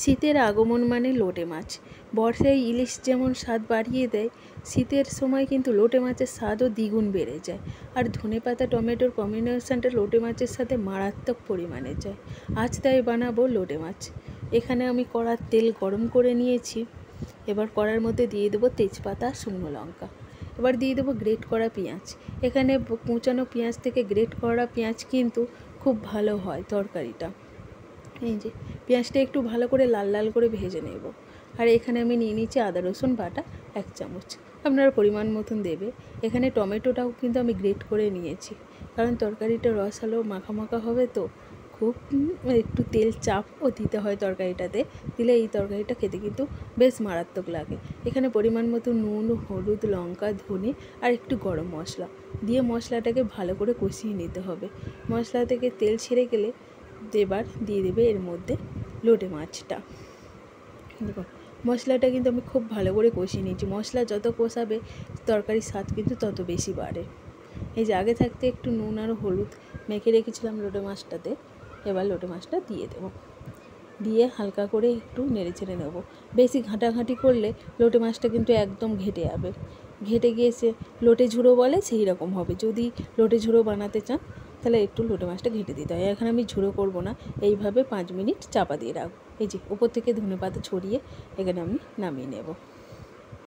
শীতের আগমন মানে লোটে মাছ। বর্ষায় ইলিশ যেমন স্বাদ বাড়িয়ে দেয়, শীতের সময় কিন্তু লোটে মাছের স্বাদও দ্বিগুণ বেড়ে যায়। আর ধনেপাতা টমেটোর কম্বিনেশনটা লোটে মাছের সাথে মারাত্মক পরিমাণে যায়। আজ তাই বানাবো লোটে মাছ। এখানে আমি কড়ার তেল গরম করে নিয়েছি। এবার কড়ার মধ্যে দিয়ে দেবো তেজপাতা, শুকনো লঙ্কা। এবার দিয়ে দেবো গ্রেট করা পেঁয়াজ। এখানে কুচানো পেঁয়াজ থেকে গ্রেট করা পেঁয়াজ কিন্তু খুব ভালো হয় তরকারিটা। এই যে পেঁয়াজটা একটু ভালো করে লাল লাল করে ভেজে নেব। আর এখানে আমি নিয়ে নিচ্ছি আদা রসুন বাটা 1 চামচ, আপনারা পরিমাণ মতন দেবে। এখানে টমেটোটাও কিন্তু আমি গ্রেট করে নিয়েছি, কারণ তরকারিটা রসালো মাখা মাখা হবে, তো খুব একটু তেল চাপও দিতে হয় তরকারিটাতে, দিলে এই তরকারিটা খেতে কিন্তু বেশ মারাত্মক লাগে। এখানে পরিমাণ মতো নুন, হলুদ, লঙ্কা, ধনে আর একটু গরম মশলা দিয়ে মশলাটাকে ভালো করে কষিয়ে নিতে হবে। মশলা থেকে তেল ছেড়ে গেলে এবার দিয়ে দেবে এর মধ্যে লোটে মাছটা। দেখুন মশলাটা কিন্তু আমি খুব ভালো করে কষিয়ে নিয়েছি। মশলা যত কষাবে তরকারির স্বাদ কিন্তু তত বেশি বাড়ে। এই যে আগে থাকতে একটু নুন আর হলুদ মেখে রেখেছিলাম লোটে মাছটাতে, এবার লোটে মাছটা দিয়ে দেবো। দিয়ে হালকা করে একটু নেড়ে চেড়ে নেবো। বেশি ঘাঁটাঘাঁটি করলে লোটে মাছটা কিন্তু একদম ঘেটে যাবে। ঘেটে গিয়ে সে লোটে ঝুড়ো বলে সেই রকম হবে। যদি লোটে ঝুড়ো বানাতে চান তাহলে একটু লোটে মাছটা ঘেটে দিতে হয়। এখন আমি ঝুড়ো করবো না, এইভাবে 5 মিনিট চাপা দিয়ে রাখবো। এই যে উপর থেকে ধনেপাতা ছড়িয়ে এখানে আমি নামিয়ে নেব।